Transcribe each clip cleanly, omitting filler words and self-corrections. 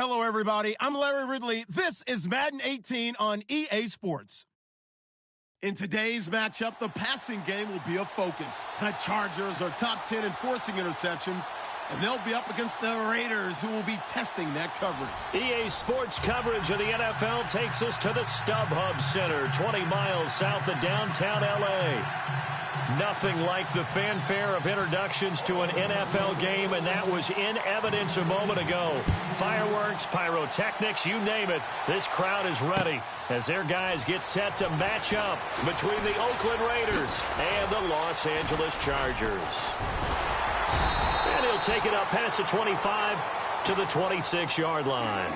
Hello, everybody. I'm Larry Ridley. This is Madden 18 on EA Sports. In today's matchup, the passing game will be a focus. The Chargers are top 10 in forcing interceptions, and they'll be up against the Raiders, who will be testing that coverage. EA Sports coverage of the NFL takes us to the StubHub Center, 20 miles south of downtown L.A. Nothing like the fanfare of introductions to an NFL game, and that was in evidence a moment ago. Fireworks, pyrotechnics, you name it. This crowd is ready as their guys get set to match up between the Oakland Raiders and the Los Angeles Chargers. And he'll take it up past the 25 to the 26-yard line.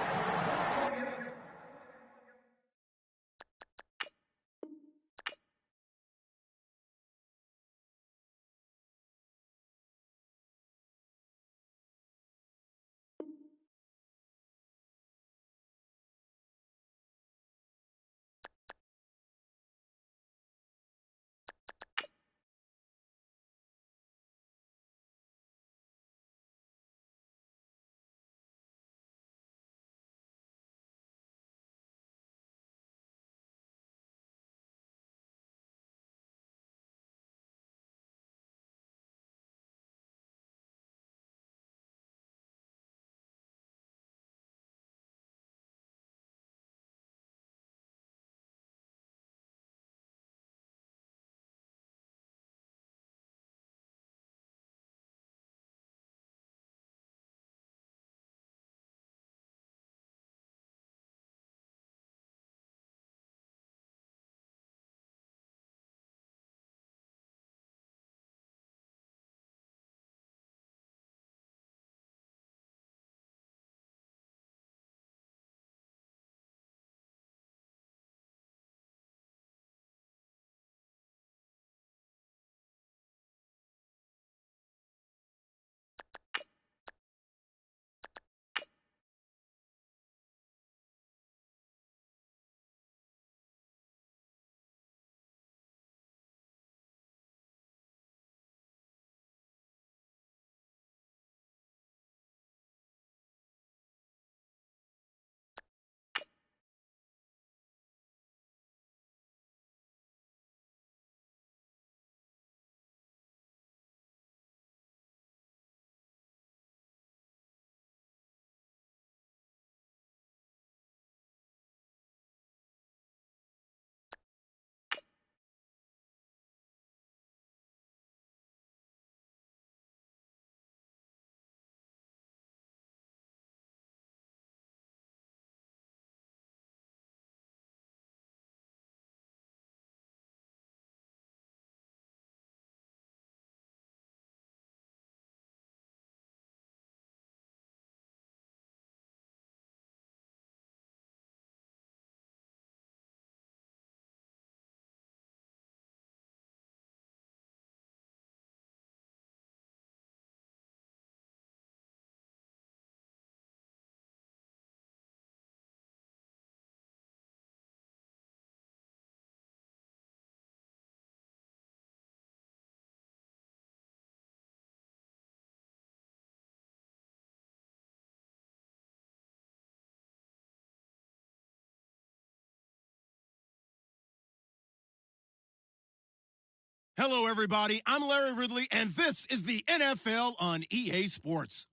Hello, everybody. I'm Larry Ridley, and this is the NFL on EA Sports.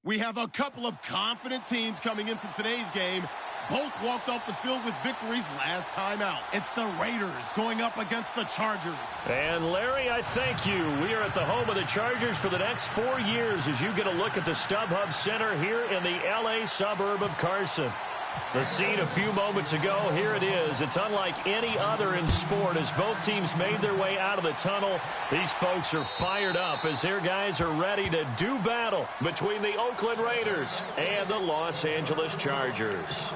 We have a couple of confident teams coming into today's game. Both walked off the field with victories last time out. It's the Raiders going up against the Chargers. And Larry, I thank you. We are at the home of the Chargers for the next 4 years as you get a look at the StubHub Center here in the L.A. suburb of Carson. The scene a few moments ago, here it is. It's unlike any other in sport as both teams made their way out of the tunnel. These folks are fired up as their guys are ready to do battle between the Oakland Raiders and the Los Angeles Chargers.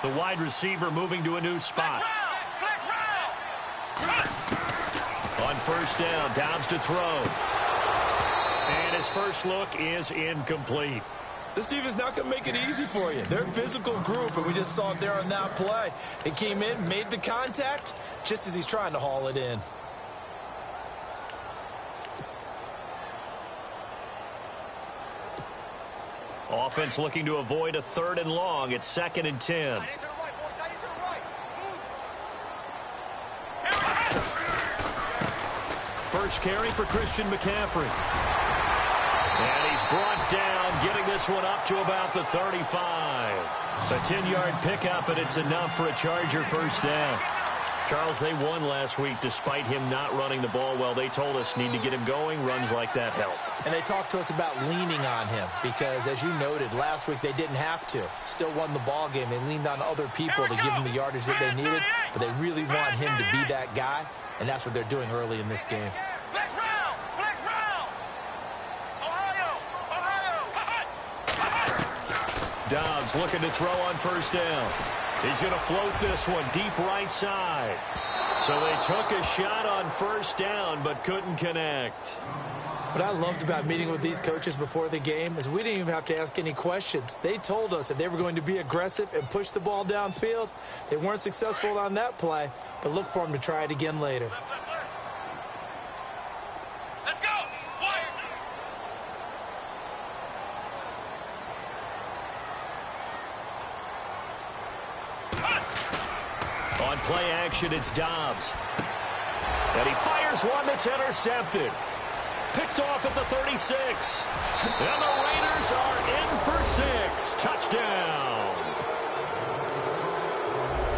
The wide receiver moving to a new spot. On first down. Dobbs to throw. And his first look is incomplete. This team is not going to make it easy for you. They're a physical group, and we just saw it there on that play. They came in, made the contact, just as he's trying to haul it in. Offense looking to avoid a 3rd and long. It's 2nd and 10. First carry for Christian McCaffrey. And he's brought down, getting this one up to about the 35. A 10-yard pickup, and it's enough for a Charger first down. Charles, they won last week despite him not running the ball well. They told us need to get him going. Runs like that help. And they talked to us about leaning on him because, as you noted, last week they didn't have to. Still won the ball game. They leaned on other people to give them the yardage that they needed, but they really want him to be that guy, and that's what they're doing early in this game. Dobbs looking to throw on first down. He's going to float this one deep right side. So they took a shot on first down but couldn't connect. What I loved about meeting with these coaches before the game is we didn't even have to ask any questions. They told us that they were going to be aggressive and push the ball downfield. They weren't successful on that play, but look for them to try it again later. On play action, it's Dobbs. And he fires one that's intercepted. Picked off at the 36. And the Raiders are in for 6. Touchdown.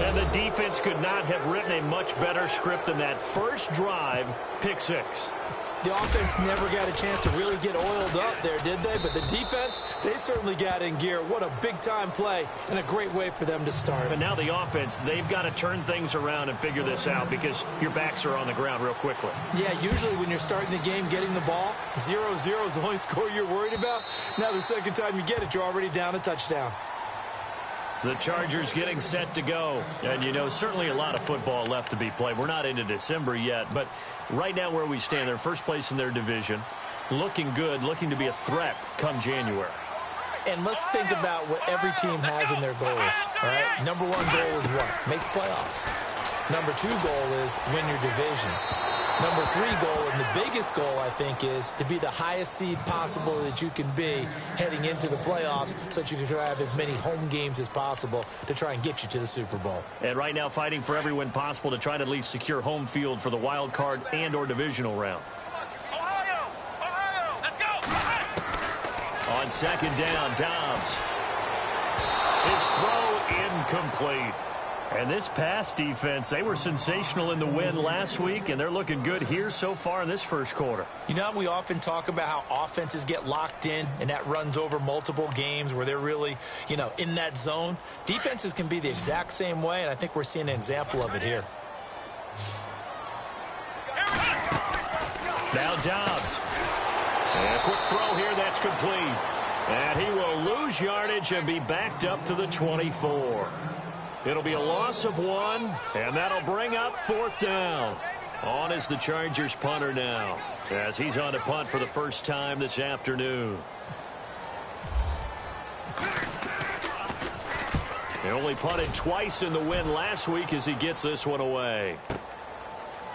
And the defense could not have written a much better script than that first drive, pick 6. The offense never got a chance to really get oiled up there, did they? But the defense, they certainly got in gear. What a big-time play and a great way for them to start. But now the offense, they've got to turn things around and figure this out because your backs are on the ground real quickly. Yeah, usually when you're starting the game, getting the ball, 0-0 is the only score you're worried about. Now the second time you get it, you're already down a touchdown. The Chargers getting set to go. And, you know, certainly a lot of football left to be played. We're not into December yet, but right now where we stand, they're first place in their division. Looking good, looking to be a threat come January. And let's think about what every team has in their goals, all right? Number 1 goal is what? Make the playoffs. Number 2 goal is win your division. Number 3 goal, and the biggest goal, I think, is to be the highest seed possible that you can be heading into the playoffs so that you can try to have as many home games as possible to try and get you to the Super Bowl. And right now fighting for every win possible to try to at least secure home field for the wild card and or divisional round. Let's go! On second down, Dobbs. His throw incomplete. And this pass defense, they were sensational in the win last week, and they're looking good here so far in this first quarter. You know, we often talk about how offenses get locked in, and that runs over multiple games where they're really, you know, in that zone. Defenses can be the exact same way, and I think we're seeing an example of it here. Now Dobbs. And a quick throw here, that's complete. And he will lose yardage and be backed up to the 24. It'll be a loss of 1, and that'll bring up 4th down. On is the Chargers punter now, as he's on to punt for the first time this afternoon. He only punted twice in the win last week as he gets this one away.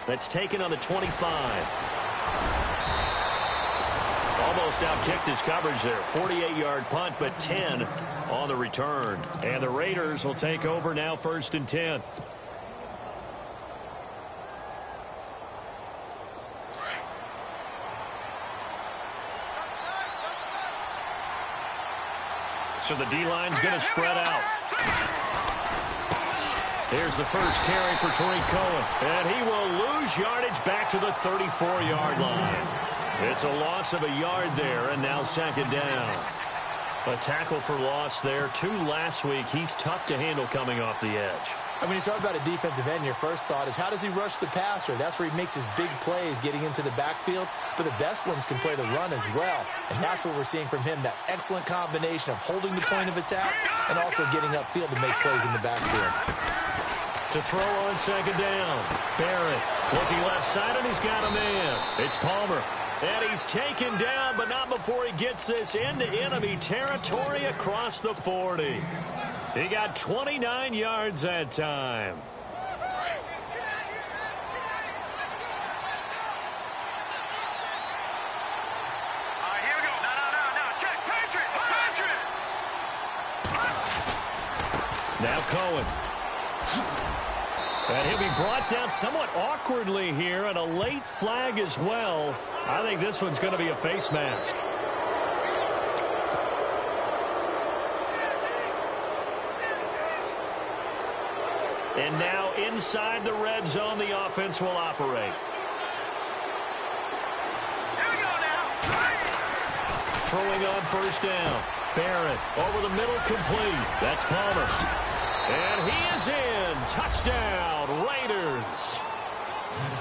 That's taken on the 25. Almost outkicked his coverage there. 48-yard punt, but 10 on the return. And the Raiders will take over now, 1st and 10. So the D-line's going to spread out. Here's the first carry for Tariq Cohen. And he will lose yardage back to the 34-yard line. It's a loss of a yard there, and now 2nd down. A tackle for loss there. 2 last week. He's tough to handle coming off the edge. And when you talk about a defensive end, your first thought is how does he rush the passer? That's where he makes his big plays getting into the backfield. But the best ones can play the run as well. And that's what we're seeing from him, that excellent combination of holding the point of attack and also getting upfield to make plays in the backfield. To throw on 2nd down, Barrett. Looking left side, and he's got a man. It's Palmer. And he's taken down, but not before he gets this into enemy territory across the 40. He got 29 yards that time. Here we go. No. Check. Patriot. Now Cohen. And he'll be brought down somewhat awkwardly here, and a late flag as well. I think this one's going to be a face mask. And now inside the red zone, the offense will operate. Here we go now. Throwing on first down. Barrett over the middle, complete. That's Palmer. And he is in. Touchdown, Raiders.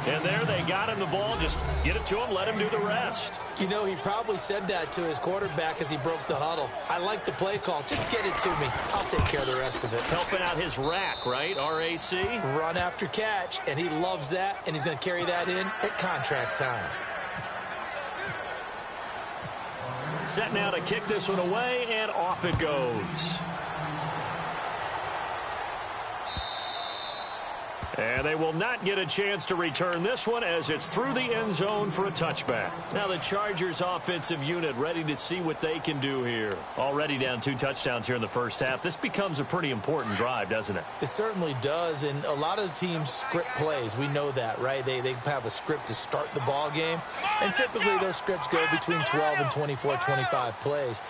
And there they got him the ball. Just get it to him, let him do the rest. You know, he probably said that to his quarterback as he broke the huddle. I like the play call. Just get it to me. I'll take care of the rest of it. Helping out his rack, right? RAC. Run after catch, and he loves that, and he's going to carry that in at contract time. Set now to kick this one away, and off it goes. And they will not get a chance to return this one as it's through the end zone for a touchback. Now the Chargers offensive unit ready to see what they can do here. Already down 2 touchdowns here in the first half. This becomes a pretty important drive, doesn't it? It certainly does, and a lot of the teams script plays. We know that, right? They have a script to start the ball game, and typically those scripts go between 12 and 24, 25 plays.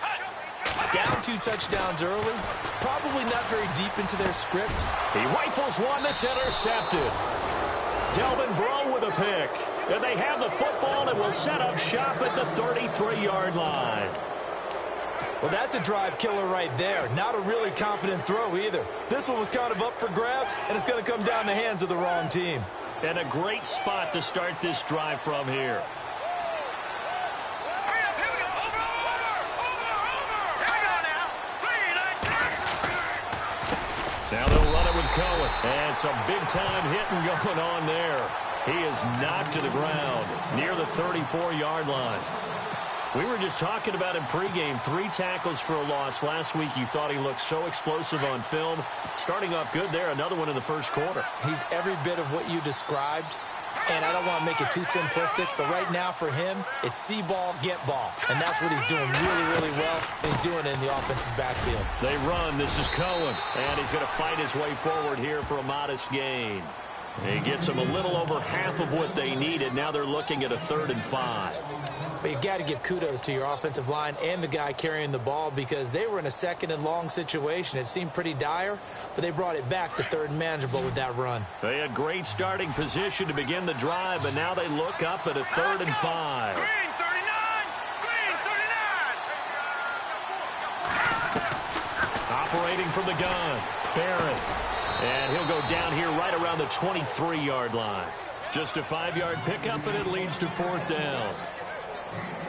Down 2 touchdowns early, probably not very deep into their script. He rifles one that's intercepted. Delvin Breaux with a pick. And they have the football and will set up shop at the 33-yard line. Well, that's a drive killer right there. Not a really confident throw either. This one was kind of up for grabs, and it's going to come down the hands of the wrong team. And a great spot to start this drive from here. Now they'll run it with Cohen. And some big-time hitting going on there. He is knocked to the ground near the 34-yard line. We were just talking about him pregame. 3 tackles for a loss. Last week you thought he looked so explosive on film. Starting off good there. Another one in the first quarter. He's every bit of what you described. And I don't want to make it too simplistic, but right now for him, it's see ball, get ball. And that's what he's doing really, really well. He's doing it in the offense's backfield. They run. This is Cohen. And he's going to fight his way forward here for a modest gain. He gets them a little over half of what they needed. Now they're looking at a 3rd and 5. But you got to give kudos to your offensive line and the guy carrying the ball because they were in a 2nd and long situation. It seemed pretty dire, but they brought it back to 3rd and manageable with that run. They had great starting position to begin the drive, but now they look up at a 3rd and 5. Green 39. Operating from the gun, Barrett. And he'll go down here right around the 23-yard line. Just a 5-yard pickup, and it leads to 4th down.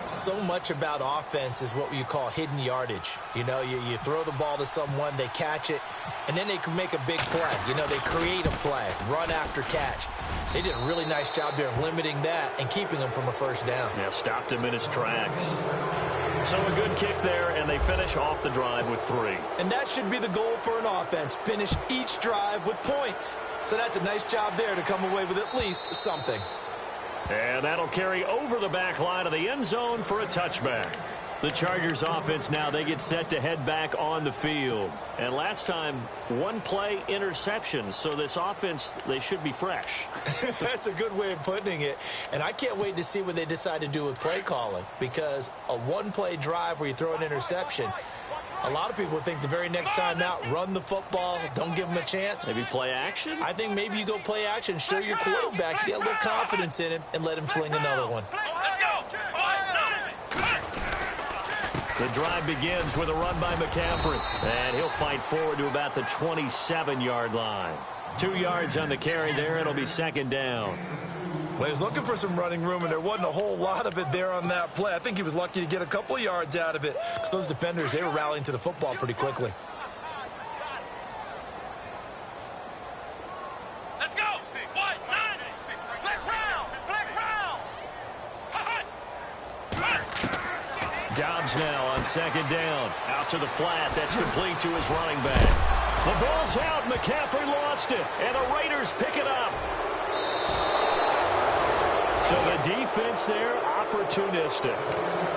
So much about offense is what you call hidden yardage. You know, you throw the ball to someone, they catch it, and then they can make a big play. You know, they create a play, run after catch. They did a really nice job there of limiting that and keeping him from a 1st down. Yeah, stopped him in his tracks. So a good kick there, and they finish off the drive with 3. And that should be the goal for an offense, finish each drive with points. So that's a nice job there to come away with at least something. And that'll carry over the back line of the end zone for a touchback. The Chargers offense now, they get set to head back on the field. And last time, 1 play interception. So this offense, they should be fresh. That's a good way of putting it. And I can't wait to see what they decide to do with play calling. Because a 1-play drive where you throw an interception, a lot of people think the very next time out, run the football, don't give them a chance. Maybe play action? I think maybe you go play action, show your quarterback, get a little confidence in him, and let him fling another one. The drive begins with a run by McCaffrey. And he'll fight forward to about the 27-yard line. 2 yards on the carry there. It'll be 2nd down. Well, he was looking for some running room, and there wasn't a whole lot of it there on that play. I think he was lucky to get a couple of yards out of it. Because those defenders, they were rallying to the football pretty quickly. Let's go. 9. Let's Dobbs now on second down. Out to the flat. That's complete to his running back. The ball's out. McCaffrey lost it. And the Raiders pick it up. So the defense there, opportunistic.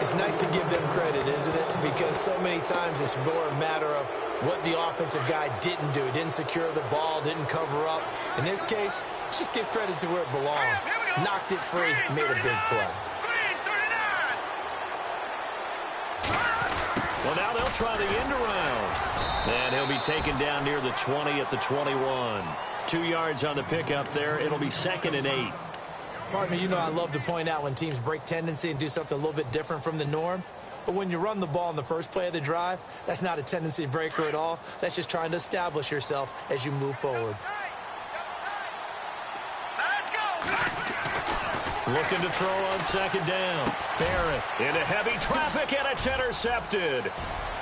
It's nice to give them credit, isn't it? Because so many times it's more a matter of what the offensive guy didn't do. He didn't secure the ball, didn't cover up. In this case, let's just give credit to where it belongs. Knocked it free, made a big play. Well, now they'll try the end around. And he'll be taken down near the 20 at the 21. 2 yards on the pickup there. It'll be 2nd and 8. Partner, you know I love to point out when teams break tendency and do something a little bit different from the norm. But when you run the ball in the first play of the drive, that's not a tendency breaker at all. That's just trying to establish yourself as you move forward. Looking to throw on second down. Barrett into heavy traffic, and it's intercepted.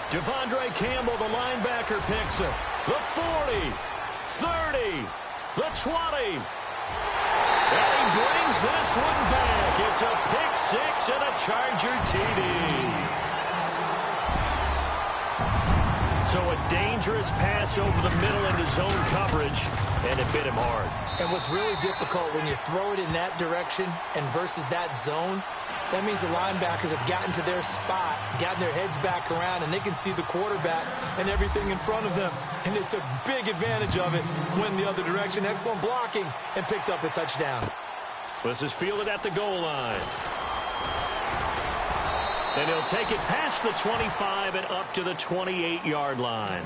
Devondre Campbell, the linebacker, picks him. The 40, 30, the 20. And he brings this one back. It's a pick six and a Charger TD. So a dangerous pass over the middle into zone coverage, and it bit him hard. And what's really difficult when you throw it in that direction and versus that zone, that means the linebackers have gotten to their spot, gotten their heads back around, and they can see the quarterback and everything in front of them. And they took big advantage of it, went the other direction. Excellent blocking, and picked up a touchdown. This is fielded at the goal line. And he'll take it past the 25 and up to the 28-yard line.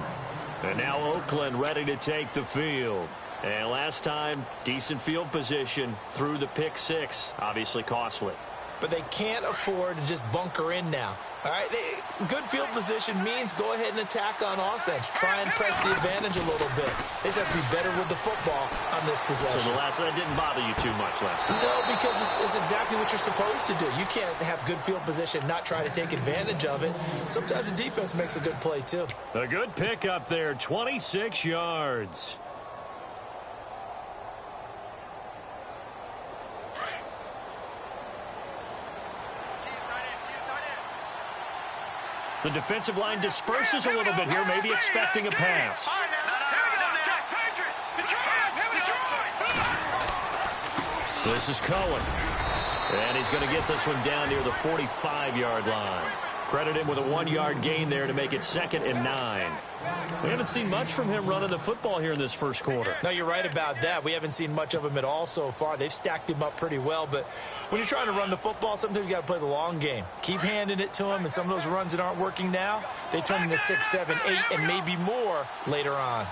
And now Oakland ready to take the field. And last time, decent field position through the pick six. Obviously costly. But they can't afford to just bunker in now. All right, good field position means go ahead and attack on offense. Try and press the advantage a little bit. They just have to be better with the football on this possession. So that didn't bother you too much last time? No, because it's exactly what you're supposed to do. You can't have good field position, not try to take advantage of it. Sometimes the defense makes a good play, too. A good pickup there, 26 yards. The defensive line disperses a little bit here, maybe expecting a pass. This is Cohen. And he's going to get this one down near the 45-yard line. Credit him with a 1-yard gain there to make it 2nd and 9. We haven't seen much from him running the football here in this first quarter. No, you're right about that. We haven't seen much of him at all so far. They've stacked him up pretty well, but when you're trying to run the football, sometimes you got to play the long game. Keep handing it to him, and some of those runs that aren't working now, they turn into 6, 7, 8, and maybe more later on.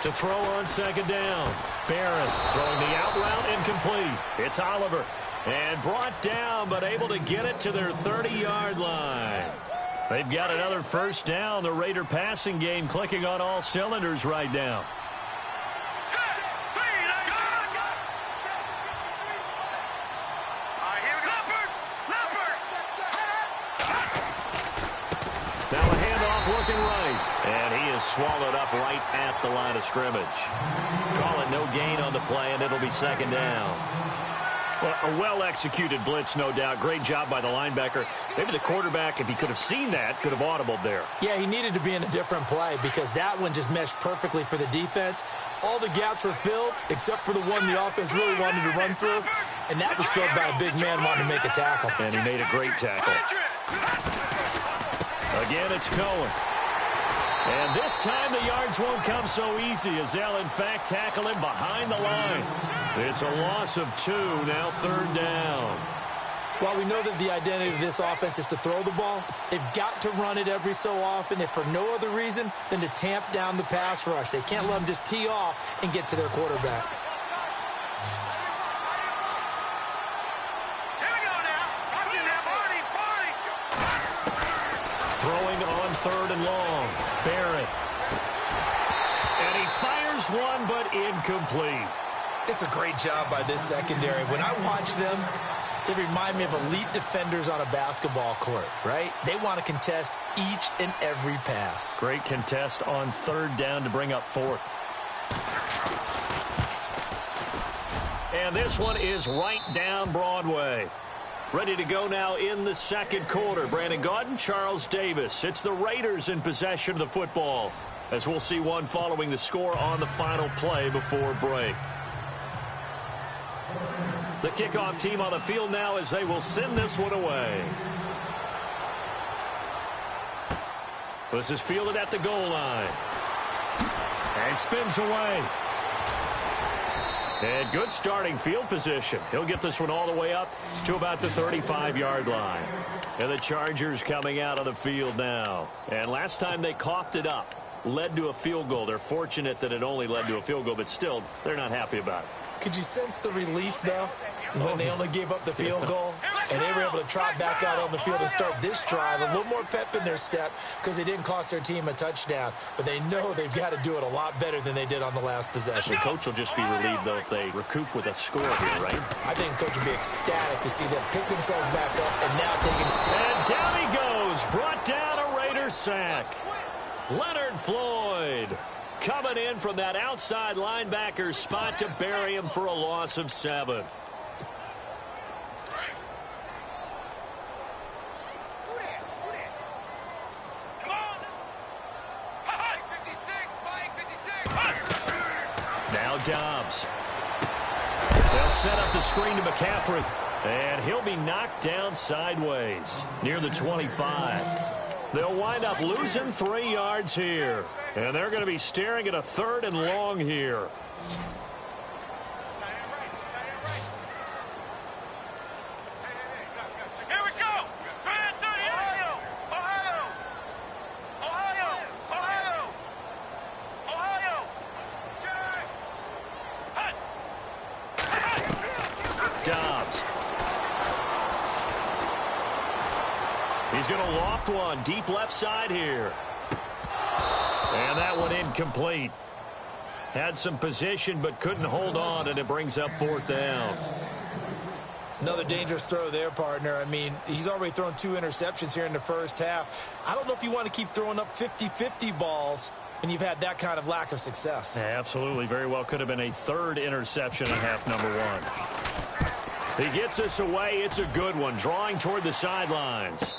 To throw on second down. Barrett throwing the out route incomplete. It's Oliver. And brought down, but able to get it to their 30-yard line. They've got another first down. The Raider passing game clicking on all cylinders right now. Now a handoff looking right. And he is swallowed up right at the line of scrimmage. Call it no gain on the play, and it'll be 2nd down. Well, a well-executed blitz, no doubt. Great job by the linebacker. Maybe the quarterback, if he could have seen that, could have audibled there. Yeah, he needed to be in a different play because that one just meshed perfectly for the defense. All the gaps were filled except for the one the offense really wanted to run through, and that was filled by a big man wanting to make a tackle. And he made a great tackle. Again, it's Cohen. And this time the yards won't come so easy as they'll, in fact, tackle him behind the line. It's a loss of 2, now 3rd down. While we know that the identity of this offense is to throw the ball, they've got to run it every so often, if for no other reason than to tamp down the pass rush. They can't let them just tee off and get to their quarterback. Throwing on 3rd and long. Barrett. And he fires one, but incomplete. It's a great job by this secondary. When I watch them, they remind me of elite defenders on a basketball court, right? They want to contest each and every pass. Great contest on 3rd down to bring up 4th. And this one is right down Broadway. Ready to go now in the second quarter. Brandon Gaudin, Charles Davis. It's the Raiders in possession of the football, as we'll see one following the score on the final play before break. The kickoff team on the field now as they will send this one away. This is fielded at the goal line. And spins away. And good starting field position. He'll get this one all the way up to about the 35-yard line. And the Chargers coming out of the field now. And last time they coughed it up, led to a field goal. They're fortunate that it only led to a field goal, but still, they're not happy about it. Could you sense the relief, though, when they only gave up the field goal and they were able to trot back out on the field and start this drive? A little more pep in their step because they didn't cost their team a touchdown, but they know they've got to do it a lot better than they did on the last possession. The coach will just be relieved, though, if they recoup with a score here, right? I think coach will be ecstatic to see them pick themselves back up and now taking... And down he goes. Brought down a Raider sack. Leonard Floyd coming in from that outside linebacker spot to bury him for a loss of 7. Now Dobbs. They'll set up the screen to McCaffrey. And he'll be knocked down sideways near the 25. They'll wind up losing 3 yards here. And they're going to be staring at a 3rd and long here. Here we go. Ohio. Ohio. Ohio. Ohio. Ohio. Dobbs. He's going to loft one deep left side here. And that one incomplete. Had some position but couldn't hold on, and it brings up 4th down. Another dangerous throw there, partner. I mean, he's already thrown 2 interceptions here in the first half. I don't know if you want to keep throwing up 50-50 balls when you've had that kind of lack of success. Absolutely. Very well could have been a 3rd interception in half number 1. He gets this away. It's a good one. Drawing toward the sidelines.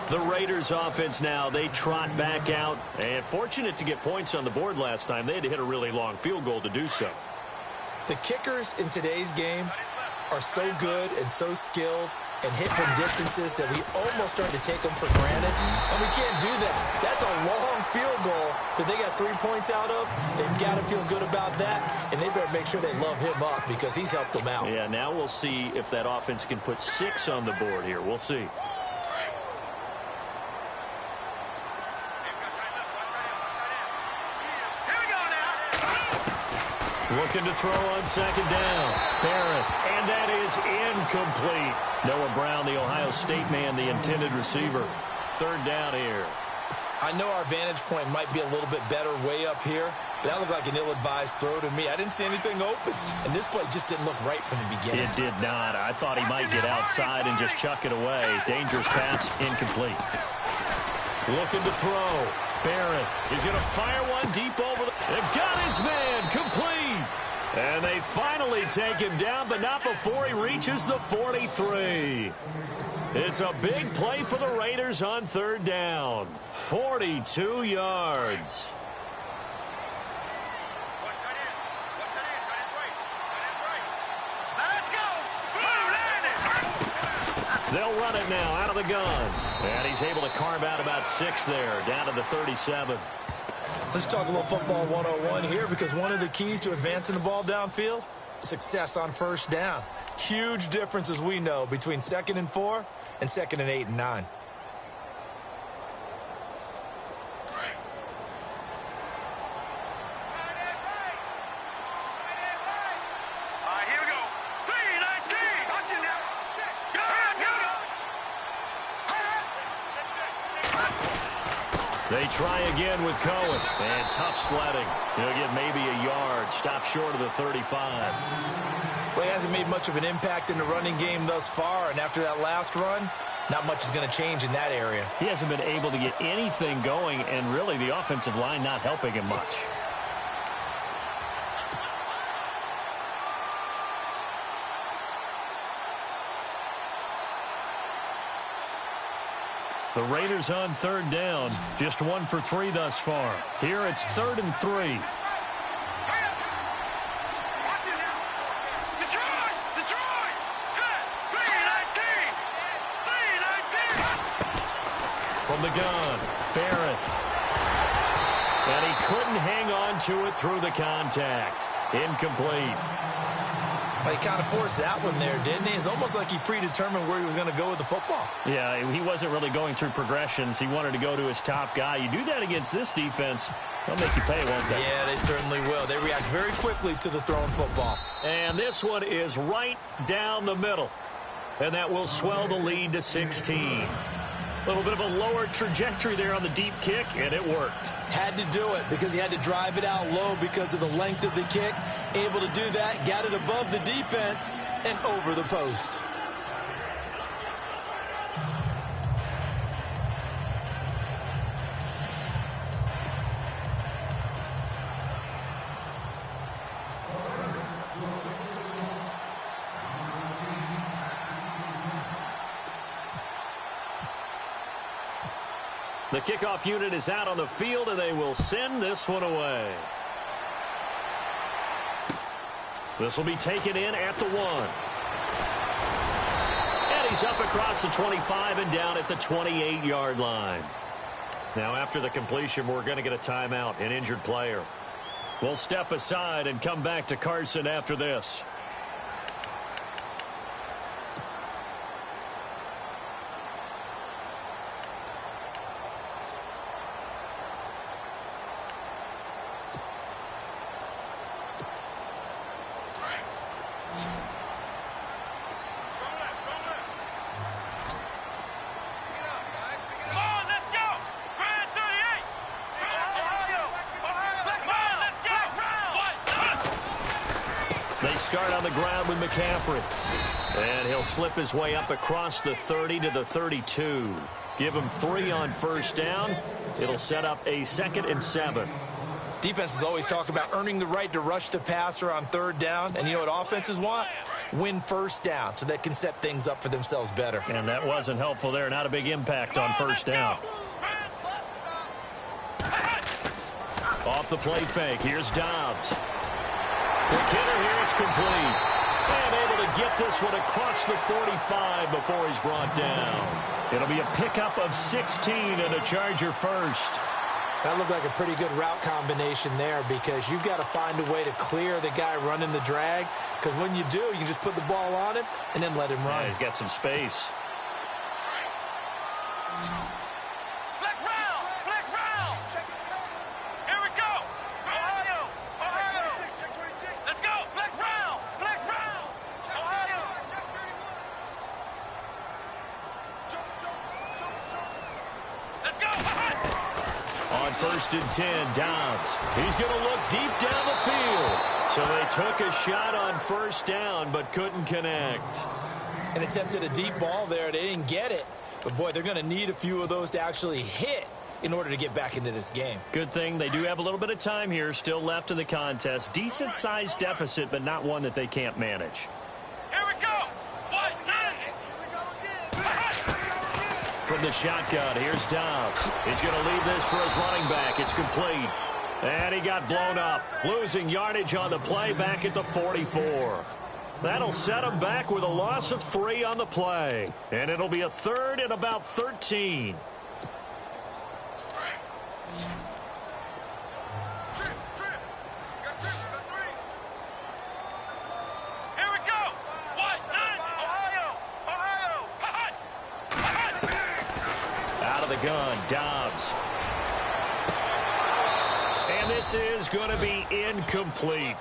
The Raiders offense now, they trot back out. And fortunate to get points on the board last time. They had to hit a really long field goal to do so. The kickers in today's game are so good and so skilled and hit from distances that we almost start to take them for granted. And we can't do that. That's a long field goal that they got 3 points out of. They've got to feel good about that. And they better make sure they love him up because he's helped them out. Yeah, now we'll see if that offense can put 6 on the board here. We'll see. Looking to throw on 2nd down. Barrett, and that is incomplete. Noah Brown, the Ohio State man, the intended receiver. 3rd down here. I know our vantage point might be a little bit better way up here, but that looked like an ill-advised throw to me. I didn't see anything open, and this play just didn't look right from the beginning. It did not. I thought he might get outside and just chuck it away. Dangerous pass, incomplete. Looking to throw. Barrett is going to fire one deep over the... They've got his man, complete. And they finally take him down, but not before he reaches the 43. It's a big play for the Raiders on 3rd down. 42 yards. Let's go. They'll run it now out of the gun. And he's able to carve out about 6 there, down to the 37. Let's talk a little football 101 here, because one of the keys to advancing the ball downfield, success on 1st down. Huge difference, as we know, between 2nd and 4 and 2nd and 8 and 9. Here we go. 3-19. Watch it now. Check. They try again with Cohen. And tough sledding. He'll get maybe a yard. Stop short of the 35. Well, he hasn't made much of an impact in the running game thus far, and after that last run, not much is going to change in that area. He hasn't been able to get anything going, and really the offensive line not helping him much. The Raiders on third down. Just 1 for 3 thus far. Here it's 3rd and 3. From the gun, Barrett. And he couldn't hang on to it through the contact. Incomplete. Well, he kind of forced that one there, didn't he? It's almost like he predetermined where he was going to go with the football. Yeah, he wasn't really going through progressions. He wanted to go to his top guy. You do that against this defense, they'll make you pay, won't they? Yeah, they certainly will. They react very quickly to the thrown football. And this one is right down the middle. And that will swell the lead to 16. A little bit of a lower trajectory there on the deep kick, and it worked. Had to do it because he had to drive it out low because of the length of the kick. Able to do that, got it above the defense and over the post. The kickoff unit is out on the field, and they will send this one away. This will be taken in at the 1. And he's up across the 25 and down at the 28-yard line. Now, after the completion, we're going to get a timeout, an injured player. We'll step aside and come back to Carson after this. They start on the ground with McCaffrey. And he'll slip his way up across the 30 to the 32. Give him 3 on first down. It'll set up a 2nd and 7. Defenses always talk about earning the right to rush the passer on third down. And you know what offenses want? Win first down so they can set things up for themselves better. And that wasn't helpful there. Not a big impact on first down. Off the play fake. Here's Dobbs. Quick hitter here. It's complete. And able to get this one across the 45 before he's brought down. It'll be a pickup of 16 and a Charger first. That looked like a pretty good route combination there because you've got to find a way to clear the guy running the drag. Because when you do, you can just put the ball on him and then let him run. Yeah, he's got some space. Flex round! Flex round! Here we go! Ohio! Ohio! Let's go! Flex round! Flex round! Ohio! Let's go! On 1st and 10, Dobbs. He's going to look deep down the field. So they took a shot on first down, but couldn't connect. And attempted a deep ball there. They didn't get it. But, boy, they're going to need a few of those to actually hit in order to get back into this game. Good thing they do have a little bit of time here still left in the contest. Decent-sized deficit, but not one that they can't manage. Here we go! From the shotgun, here's Dobbs. He's going to leave this for his running back. It's complete. And he got blown up. Losing yardage on the play back at the 44. That'll set him back with a loss of 3 on the play. And it'll be a 3rd and about 13. Gun, Dobbs. And this is going to be incomplete.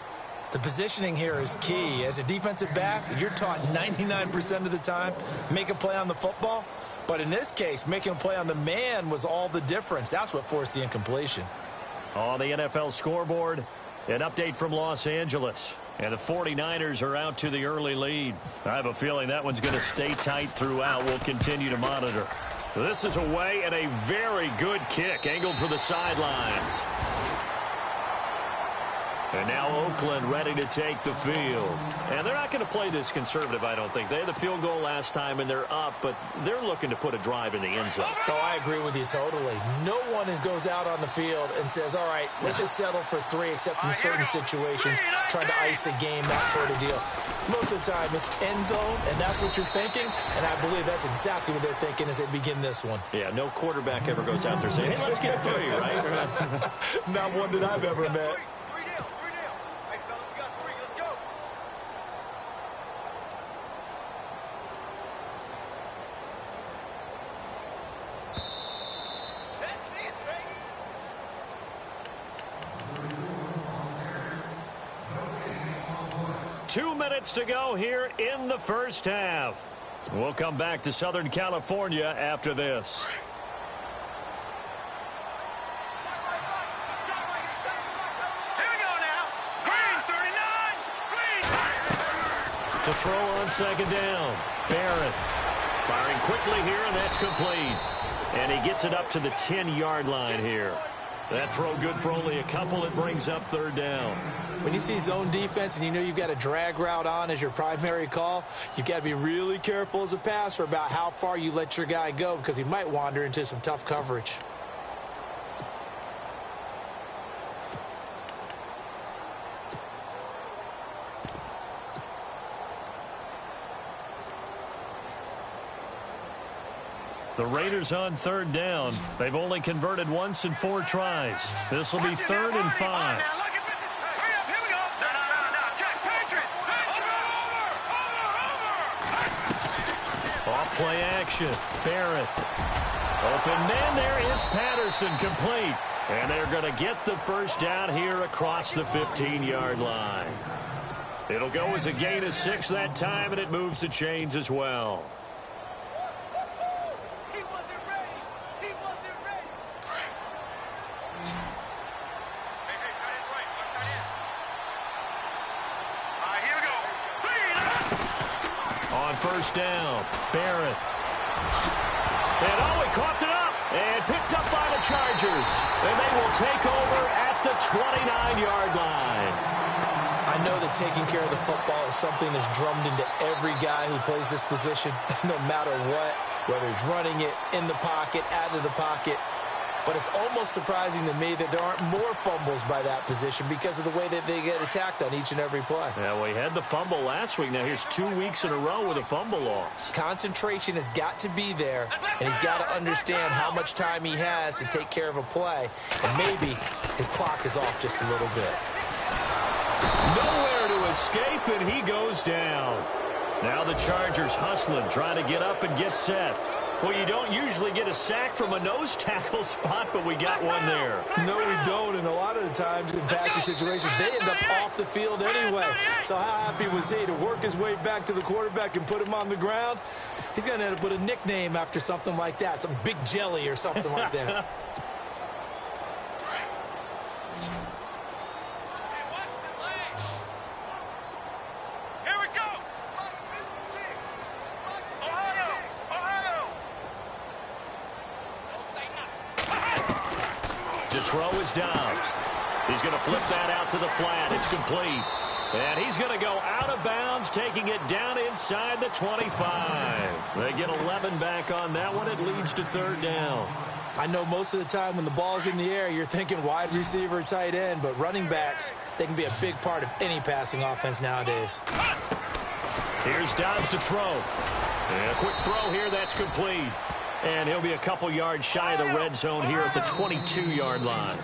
The positioning here is key. As a defensive back, you're taught 99% of the time, make a play on the football. But in this case, making a play on the man was all the difference. That's what forced the incompletion. On the NFL scoreboard, an update from Los Angeles. And the 49ers are out to the early lead. I have a feeling that one's going to stay tight throughout. We'll continue to monitor. This is away and a very good kick angled for the sidelines. And now Oakland ready to take the field. And they're not going to play this conservative, I don't think. They had the field goal last time, and they're up, but they're looking to put a drive in the end zone. Oh, I agree with you totally. No one goes out on the field and says, all right, let's just settle for 3, except in certain situations, trying to ice a game, that sort of deal. Most of the time, it's end zone, and that's what you're thinking, and I believe that's exactly what they're thinking as they begin this one. Yeah, no quarterback ever goes out there saying, hey, let's get 3, right? Not one that I've ever met. Two minutes to go here in the first half. We'll come back to Southern California after this. Here we go now. Green 39. Green. To throw on second down. Barrett firing quickly here, and that's complete. And he gets it up to the 10-yard line here. That throw good for only a couple. It brings up third down. When you see zone defense and you know you've got a drag route on as your primary call, you've got to be really careful as a passer about how far you let your guy go because he might wander into some tough coverage. The Raiders on third down. They've only converted once in 4 tries. This will be 3rd and 5. Now look at this. Hurry up. Here we go. No. Check. Patriot. Over. Off play action. Barrett. Open man. There is Patterson, complete. And they're going to get the first down here across the 15-yard line. It'll go as a gain of 6 that time, and it moves the chains as well. First down, Barrett. And he coughed it up and picked up by the Chargers. And they will take over at the 29-yard line. I know that taking care of the football is something that's drummed into every guy who plays this position, no matter what, whether he's running it, in the pocket, out of the pocket. But it's almost surprising to me that there aren't more fumbles by that position because of the way that they get attacked on each and every play. Yeah, we had the fumble last week. Now here's 2 weeks in a row with a fumble loss. Concentration has got to be there, and he's got to understand how much time he has to take care of a play. And maybe his clock is off just a little bit. Nowhere to escape, and he goes down. Now the Chargers hustling, trying to get up and get set. Well, you don't usually get a sack from a nose tackle spot, but we got one there. No, we don't, and a lot of the times in passing situations, they end up off the field anyway. So how happy was he to work his way back to the quarterback and put him on the ground? He's going to end up with a nickname after something like that, some Big Jelly or something like that. To throw is Dobbs. He's going to flip that out to the flat. It's complete. And he's going to go out of bounds, taking it down inside the 25. They get 11 back on that one. It leads to third down. I know most of the time when the ball's in the air, you're thinking wide receiver, tight end, but running backs, they can be a big part of any passing offense nowadays. Here's Dobbs to throw. And a quick throw here, that's complete. And he'll be a couple yards shy of the red zone here at the 22-yard line.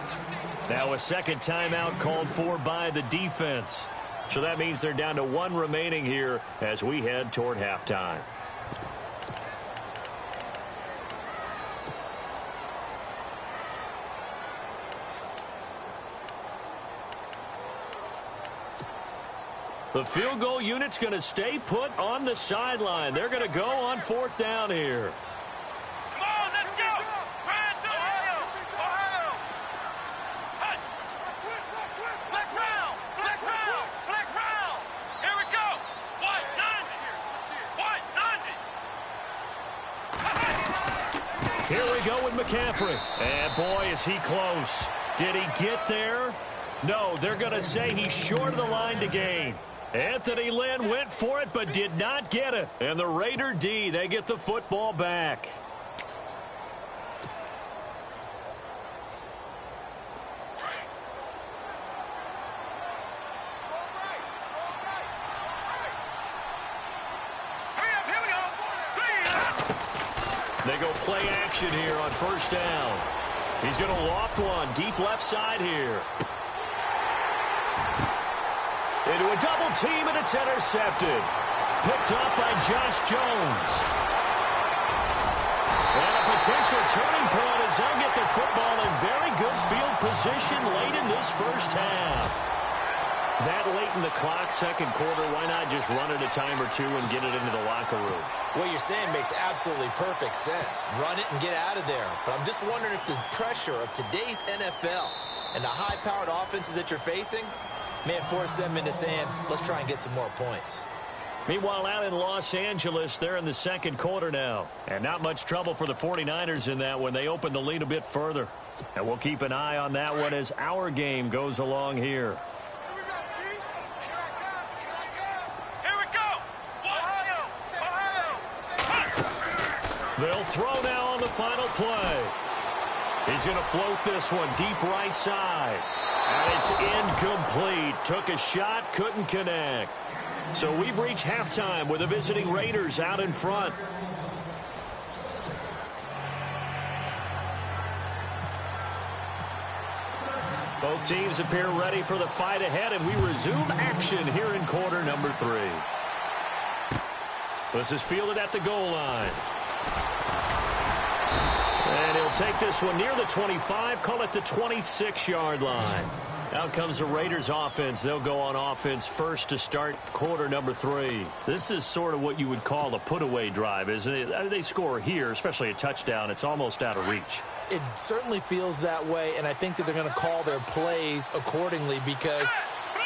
Now a second timeout called for by the defense. So that means they're down to 1 remaining here as we head toward halftime. The field goal unit's going to stay put on the sideline. They're going to go on 4th down here. Here we go with McCaffrey. And boy, is he close. Did he get there? No, they're going to say he's short of the line to gain. Anthony Lynn went for it but did not get it. And the Raider D, they get the football back. They go play action here on first down. He's going to loft one deep left side here. Into a double team, and it's intercepted. Picked up by Josh Jones. And a potential turning point as they'll get the football in very good field position late in this first half. That late in the clock, second quarter, why not just run it a time or two and get it into the locker room? What you're saying makes absolutely perfect sense. Run it and get out of there. But I'm just wondering if the pressure of today's NFL and the high-powered offenses that you're facing may force them into saying, let's try and get some more points. Meanwhile, out in Los Angeles, they're in the second quarter now. And not much trouble for the 49ers in that when they open the lead a bit further. And we'll keep an eye on that one as our game goes along here. They'll throw now on the final play. He's going to float this one deep right side. And it's incomplete. Took a shot, couldn't connect. So we've reached halftime with the visiting Raiders out in front. Both teams appear ready for the fight ahead, and we resume action here in quarter number 3. This is fielded at the goal line. And he'll take this one near the 25, call it the 26-yard line. Out comes the Raiders offense. They'll go on offense first to start quarter number 3. This is sort of what you would call a put-away drive, isn't it? They score here, especially a touchdown. It's almost out of reach. It certainly feels that way, and I think that they're going to call their plays accordingly because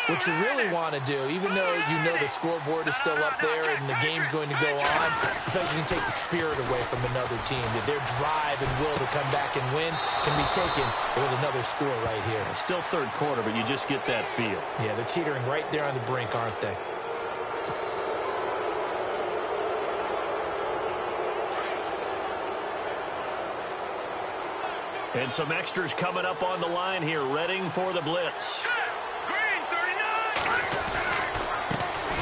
what you really want to do, even though you know the scoreboard is still up there and the game's going to go on, I feel like you can take the spirit away from another team. That their drive and will to come back and win can be taken with another score right here. It's still third quarter, but you just get that feel. Yeah, they're teetering right there on the brink, aren't they? And some extras coming up on the line here, readying for the blitz.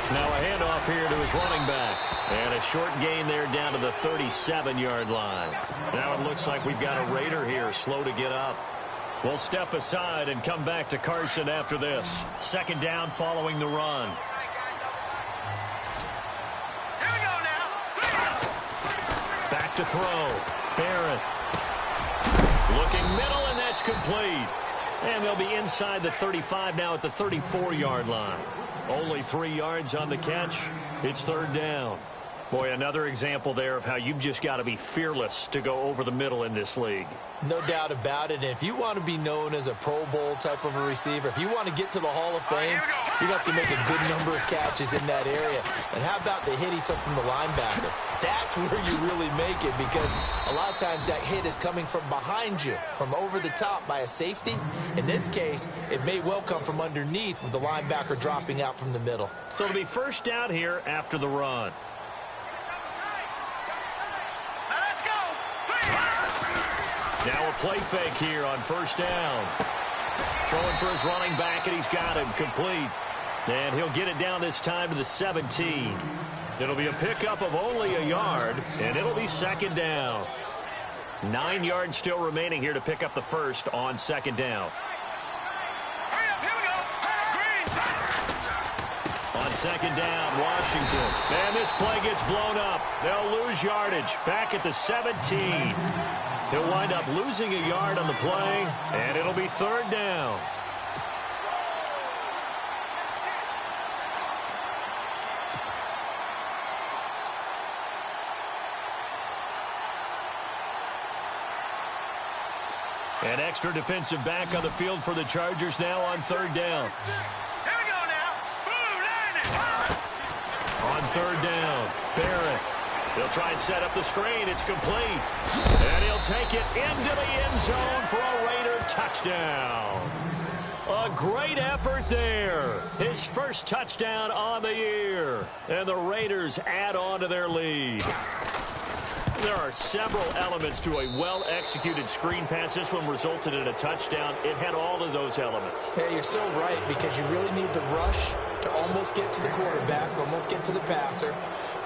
Now a handoff here to his running back. And a short gain there down to the 37-yard line. Now it looks like we've got a Raider here, slow to get up. We'll step aside and come back to Carson after this. Second down following the run. Here we go now. Back to throw. Barrett. Looking middle, and that's complete. And they'll be inside the 35 now at the 34-yard line. Only 3 yards on the catch. It's third down. Boy, another example there of how you've just got to be fearless to go over the middle in this league. No doubt about it. And if you want to be known as a Pro Bowl type of a receiver, if you want to get to the Hall of Fame, you have to make a good number of catches in that area. And how about the hit he took from the linebacker? That's where you really make it, because a lot of times that hit is coming from behind you, from over the top by a safety. In this case, it may well come from underneath with the linebacker dropping out from the middle. So it'll be first down here after the run. Now a play fake here on first down. Throwing for his running back, and he's got him complete. And he'll get it down this time to the 17. It'll be a pickup of only a yard, and it'll be second down. 9 yards still remaining here to pick up the first on second down. On second down, Washington. And this play gets blown up. They'll lose yardage back at the 17. He'll wind up losing a yard on the play, and it'll be third down. An extra defensive back on the field for the Chargers now on third down. Here we go now. Boom, On third down, Barrett. He'll try and set up the screen. It's complete. And he'll take it into the end zone for a Raider touchdown. A great effort there. His first touchdown on the year. And the Raiders add on to their lead. There are several elements to a well-executed screen pass. This one resulted in a touchdown. It had all of those elements. Yeah, you're so right, because you really need the rush to almost get to the quarterback, almost get to the passer.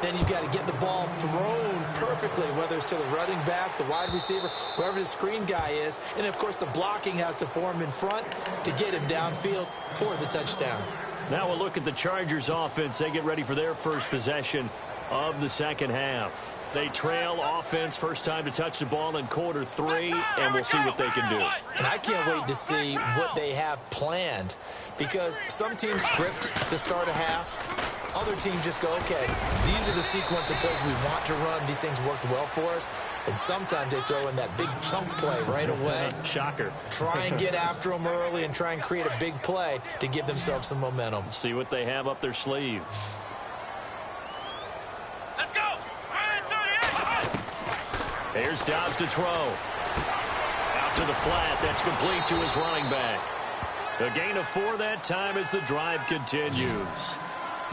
Then you've got to get the ball thrown perfectly, whether it's to the running back, the wide receiver, whoever the screen guy is. And, of course, the blocking has to form in front to get him downfield for the touchdown. Now we'll look at the Chargers offense. They get ready for their first possession of the second half. They trail offense, first time to touch the ball in quarter 3, and we'll see what they can do. And I can't wait to see what they have planned, because some teams script to start a half. Other teams just go, okay, these are the sequence of plays we want to run. These things worked well for us. And sometimes they throw in that big chunk play right away. Shocker. Try and get after them early and try and create a big play to give themselves some momentum. See what they have up their sleeve. Let's go. Here's Dobbs to throw. Out to the flat. That's complete to his running back. A gain of 4 that time as the drive continues.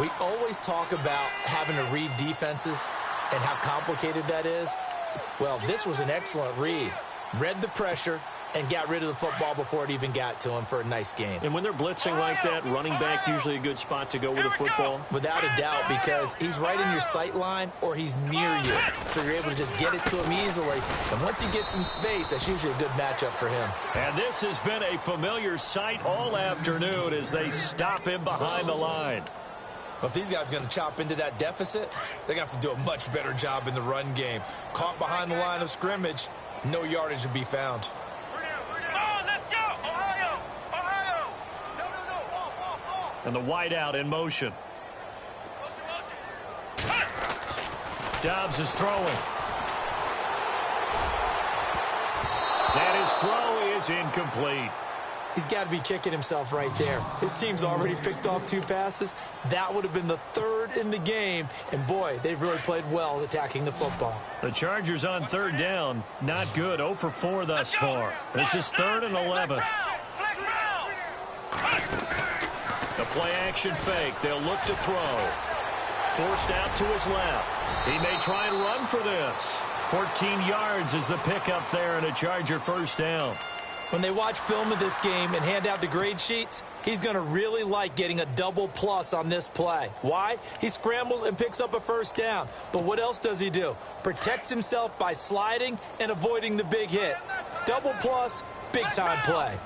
We always talk about having to read defenses and how complicated that is. Well, this was an excellent read. Read the pressure and got rid of the football before it even got to him for a nice gain. And when they're blitzing like that, running back usually a good spot to go with a football? Without a doubt, because he's right in your sight line or he's near you. So you're able to just get it to him easily. And once he gets in space, that's usually a good matchup for him. And this has been a familiar sight all afternoon as they stop him behind the line. But if these guys are going to chop into that deficit, they're going to have to do a much better job in the run game. Caught behind the line of scrimmage, no yardage to be found. And the wideout in motion. Dobbs is throwing. And his throw is incomplete. He's got to be kicking himself right there. His team's already picked off 2 passes. That would have been the 3rd in the game. And, boy, they've really played well attacking the football. The Chargers on 3rd down. Not good. 0 for 4 thus far. This is 3rd and 11. The play-action fake. They'll look to throw. Forced out to his left. He may try and run for this. 14 yards is the pickup there and a Charger first down. When they watch film of this game and hand out the grade sheets, he's going to really like getting a double plus on this play. Why? He scrambles and picks up a first down. But what else does he do? Protects himself by sliding and avoiding the big hit. Double plus, big-time play.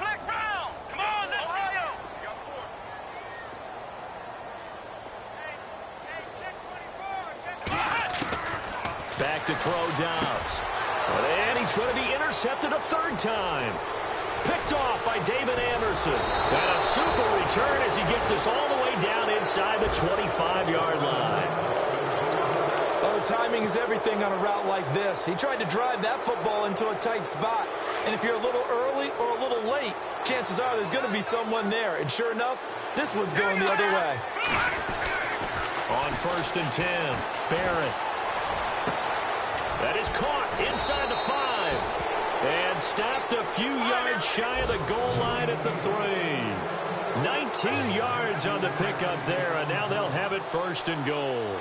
Back to throw Dobbs. And he's going to be intercepted a 3rd time. Picked off by David Anderson. And a super return as he gets us all the way down inside the 25-yard line. Oh, timing is everything on a route like this. He tried to drive that football into a tight spot. And if you're a little early or a little late, chances are there's going to be someone there. And sure enough, this one's going the other way. On 1st and 10, Barrett. That is caught inside the 5. And stopped a few yards shy of the goal line at the 3. 19 yards on the pickup there, and now they'll have it 1st and goal.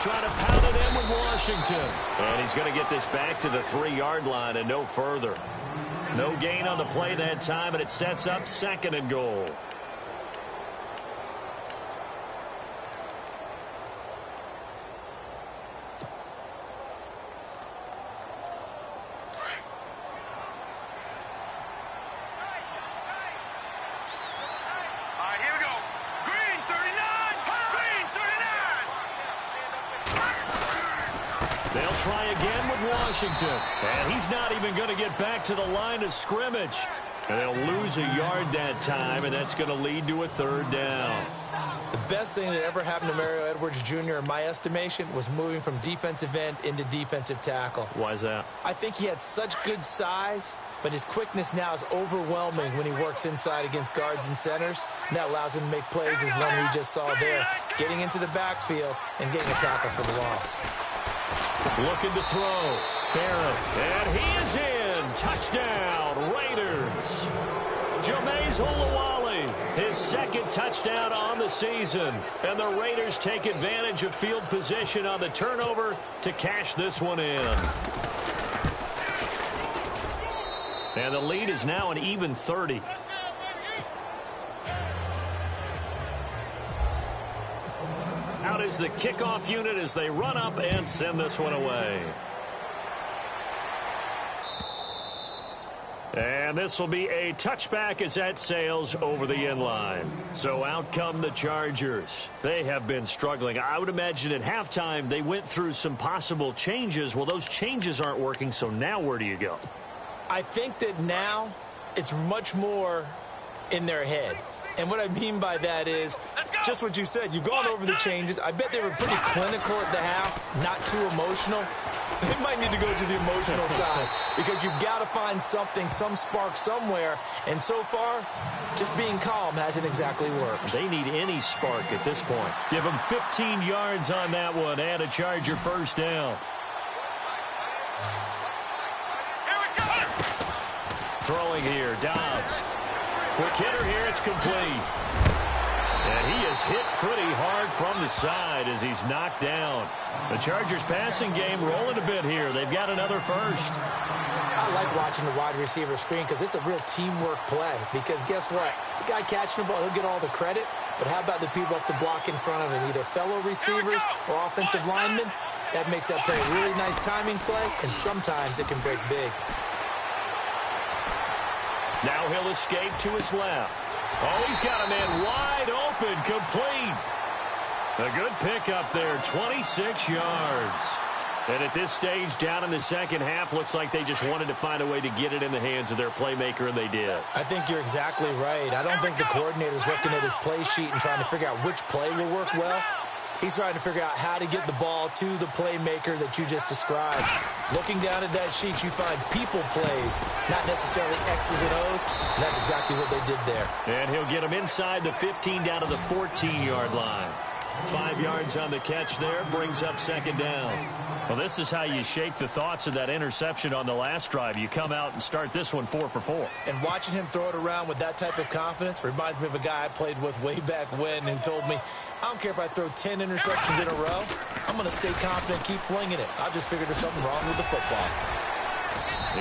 Trying to pound it in with Washington. And he's going to get this back to the 3-yard line and no further. No gain on the play that time, and it sets up 2nd and goal. Try again with Washington. And he's not even going to get back to the line of scrimmage. And they'll lose a yard that time, and that's going to lead to a 3rd down. The best thing that ever happened to Mario Edwards Jr., in my estimation, was moving from defensive end into defensive tackle. Why is that? I think he had such good size, but his quickness now is overwhelming when he works inside against guards and centers. And that allows him to make plays as one we just saw there, getting into the backfield and getting a tackle for the loss. Looking to throw. Barrett. And he is in. touchdown, Raiders. Jameis Olawale, his second touchdown on the season. And the Raiders take advantage of field position on the turnover to cash this one in. And the lead is now an even 30. Out is the kickoff unit as they run up and send this one away. And this will be a touchback as that sails over the end line. So out come the Chargers. They have been struggling. I would imagine at halftime they went through some possible changes. Well, those changes aren't working, so now where do you go? I think that now it's much more in their head. And what I mean by that is just what you said. You've gone over the changes. I bet they were pretty clinical at the half, not too emotional. They might need to go to the emotional side because you've got to find something, some spark somewhere. And so far, just being calm hasn't exactly worked. They need any spark at this point. Give them 15 yards on that one and a Charger first down. Throwing here, Dobbs. Quick hitter here, it's complete. And he is hit pretty hard from the side as he's knocked down. The Chargers passing game rolling a bit here. They've got another first. I like watching the wide receiver screen because it's a real teamwork play. Because guess what? The guy catching the ball, he'll get all the credit. But how about the people up to block in front of him, either fellow receivers or offensive linemen? That makes that play a really nice timing play, and sometimes it can break big. Now he'll escape to his left. Oh, he's got a man wide open, complete. A good pickup there, 26 yards. And at this stage, down in the second half, looks like they just wanted to find a way to get it in the hands of their playmaker, and they did. I think you're exactly right. I don't think the coordinator's looking at his play sheet and trying to figure out which play will work well. He's trying to figure out how to get the ball to the playmaker that you just described. Looking down at that sheet, you find people plays, not necessarily X's and O's, and that's exactly what they did there. And he'll get him inside the 15 down to the 14-yard line. 5 yards on the catch there, brings up second down. Well, this is how you shake the thoughts of that interception on the last drive. You come out and start this one 4 for 4. And watching him throw it around with that type of confidence reminds me of a guy I played with way back when who told me, I don't care if I throw 10 interceptions in a row. I'm going to stay confident, keep flinging it. I just figured there's something wrong with the football.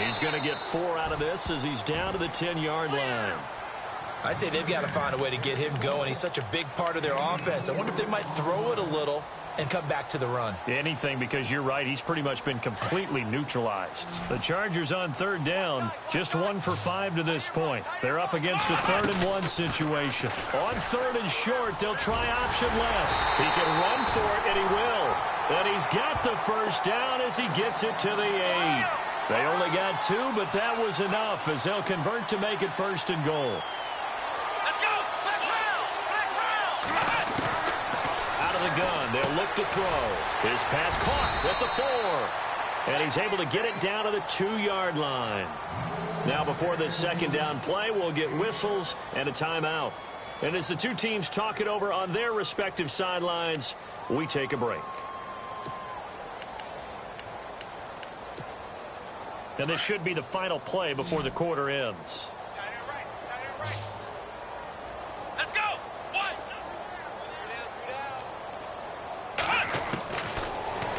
He's going to get 4 out of this as he's down to the 10-yard line. I'd say they've got to find a way to get him going. He's such a big part of their offense. I wonder if they might throw it a little and come back to the run. Anything, because you're right. He's pretty much been completely neutralized. The Chargers on third down, just 1 for 5 to this point. They're up against a 3rd-and-1 situation. On 3rd and short, they'll try option left. He can run for it, and he will. And he's got the first down as he gets it to the 8. They only got 2, but that was enough as they'll convert to make it 1st and goal. The gun. They'll look to throw. His pass caught at the 4. And he's able to get it down to the 2-yard line. Now before this second down play, we'll get whistles and a timeout. And as the two teams talk it over on their respective sidelines, we take a break. And this should be the final play before the quarter ends.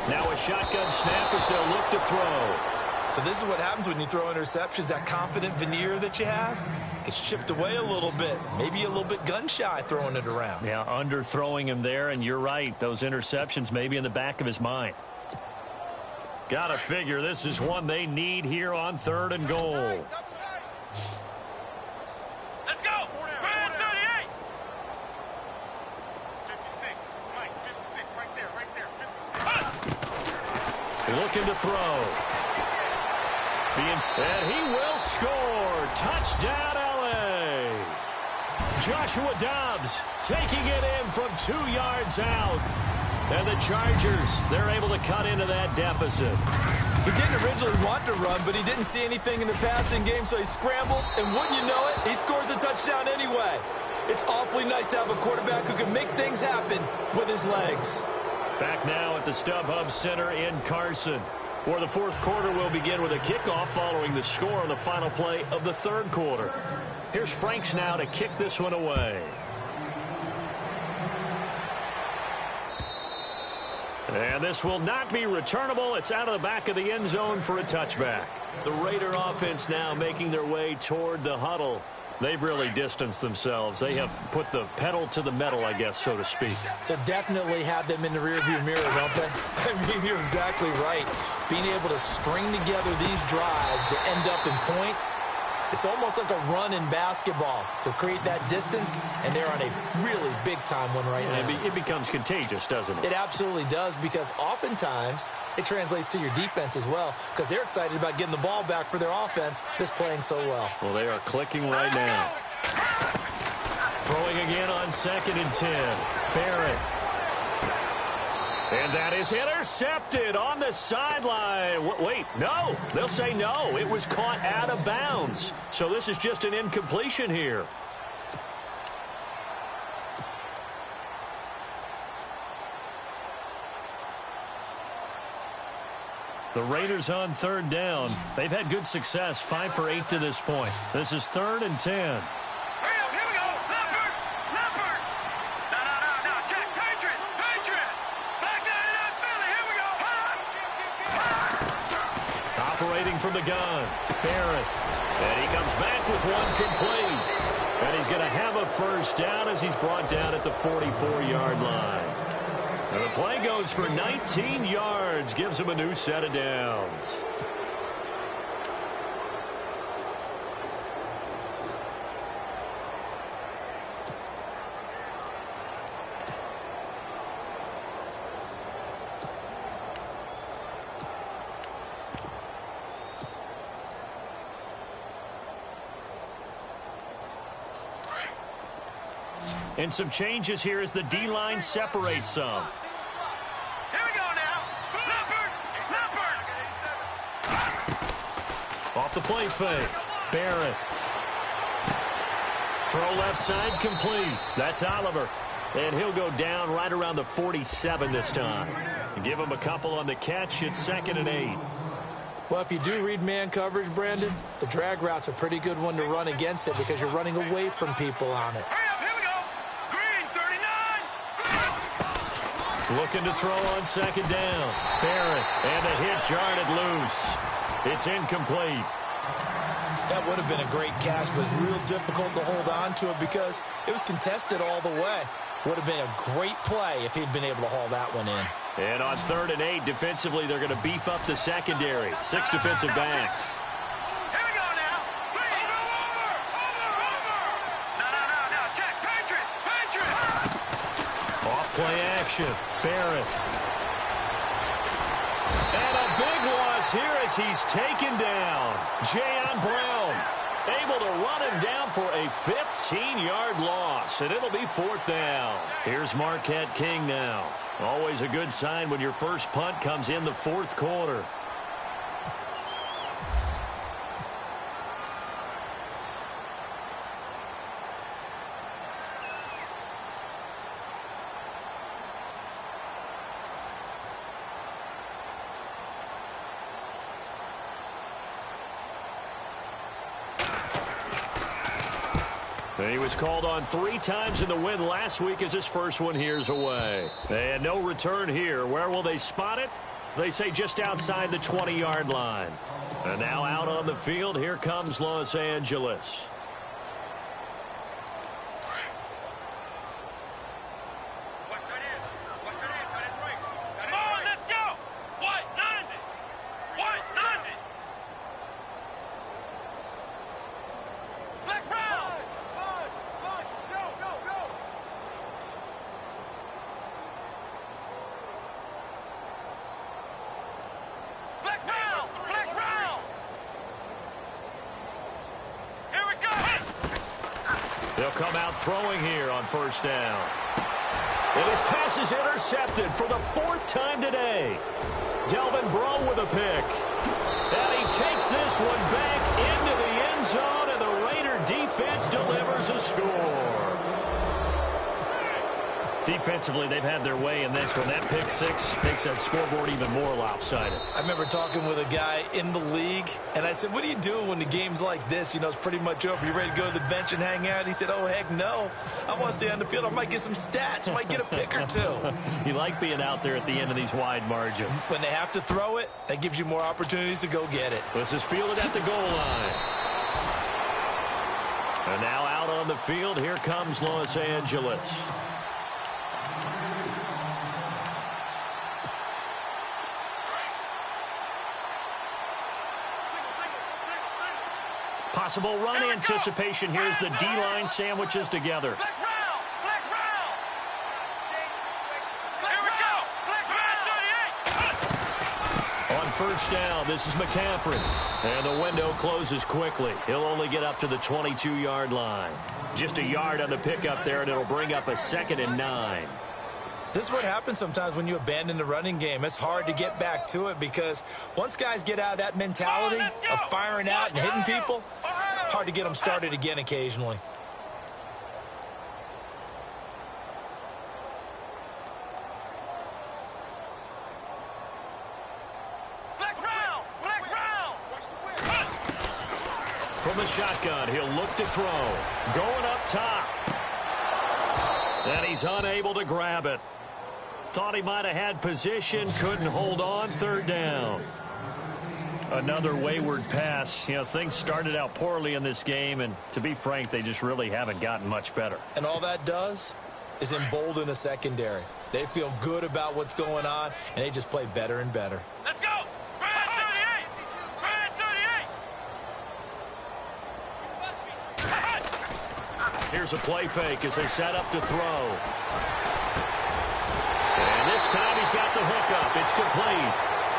Now a shotgun snap as they'll look to throw. So this is what happens when you throw interceptions. That confident veneer that you have gets chipped away a little bit. Maybe a little bit gun-shy throwing it around. Yeah, underthrowing him there, and you're right. Those interceptions maybe in the back of his mind. Got to figure this is one they need here on 3rd and goal. Looking to throw. And he will score. Touchdown, L.A. Joshua Dobbs taking it in from 2 yards out. And the Chargers, they're able to cut into that deficit. He didn't originally want to run, but he didn't see anything in the passing game, so he scrambled. And wouldn't you know it, he scores a touchdown anyway. It's awfully nice to have a quarterback who can make things happen with his legs. Back now at the StubHub Center in Carson. Or the fourth quarter will begin with a kickoff following the score on the final play of the third quarter. Here's Franks now to kick this one away. And this will not be returnable. It's out of the back of the end zone for a touchback. The Raider offense now making their way toward the huddle. They've really distanced themselves. They have put the pedal to the metal, I guess, so to speak. So definitely have them in the rearview mirror, don't they? I mean, you're exactly right. Being able to string together these drives that end up in points, it's almost like a run in basketball to create that distance, and they're on a really big-time one right now. It becomes contagious, doesn't it? It absolutely does, because oftentimes it translates to your defense as well, because they're excited about getting the ball back for their offense that's playing so well. Well, they are clicking right now. Throwing again on 2nd and 10. Barrett. And that is intercepted on the sideline. Wait, no. They'll say no. It was caught out of bounds. So this is just an incompletion here. The Raiders on 3rd down. They've had good success, 5 for 8 to this point. This is 3rd and 10. From the gun, Barrett, and he comes back with one complete, and he's going to have a first down as he's brought down at the 44-yard line. And the play goes for 19 yards, gives him a new set of downs. And some changes here as the D-line separates some. Here we go now. Leopard. Off the play fake. Barrett. Throw left side complete. That's Oliver. And he'll go down right around the 47 this time. Give him a couple on the catch. It's 2nd and 8. Well, if you do read man coverage, Brandon, the drag route's a pretty good one to run against it because you're running away from people on it. Looking to throw on 2nd down. Barrett, and the hit jarred it loose. It's incomplete. That would have been a great catch, but it's real difficult to hold on to it because it was contested all the way. Would have been a great play if he'd been able to haul that one in. And on 3rd and 8, defensively, they're going to beef up the secondary. 6 defensive backs. Here we go now. No. Check. Patriot. Off-play action. Barrett. And a big loss here as he's taken down. Jayon Brown able to run him down for a 15-yard loss, and it'll be 4th down. Here's Marquette King now. Always a good sign when your first punt comes in the 4th quarter. And he was called on 3 times in the win last week as his first one here's away. And no return here. Where will they spot it? They say just outside the 20-yard line. And now out on the field, here comes Los Angeles. They'll come out throwing here on 1st down. And his pass is intercepted for the 4th time today. Delvin Breaux with a pick. And he takes this one back into the end zone, and the Raider defense delivers a score. Defensively, they've had their way in this one. That pick six makes that scoreboard even more lopsided. I remember talking with a guy in the league, and I said, what do you do when the game's like this? You know, it's pretty much over. You ready to go to the bench and hang out? He said, oh, heck no. I want to stay on the field. I might get some stats. I might get a pick or two. You like being out there at the end of these wide margins. When they have to throw it, that gives you more opportunities to go get it. This is fielded at the goal line. And now out on the field, here comes Los Angeles. Possible run anticipation here as the D-line sandwiches together. Flex round! Flex round! Here we go! Flex round! 38! On first down, this is McCaffrey. And the window closes quickly. He'll only get up to the 22-yard line. Just a yard on the pickup there, and it'll bring up a 2nd and 9. This is what happens sometimes when you abandon the running game. It's hard to get back to it because once guys get out of that mentality of firing out and hitting people, hard to get them started again occasionally. Flex round! Flex round! From the shotgun, he'll look to throw. Going up top. And he's unable to grab it. Thought he might have had position, couldn't hold on, 3rd down. Another wayward pass. You know, things started out poorly in this game, and to be frank, they just really haven't gotten much better. And all that does is embolden a secondary. They feel good about what's going on, and they just play better and better. Let's go! Brand 38! Here's a play fake as they set up to throw. And this time he's got the hookup. It's complete.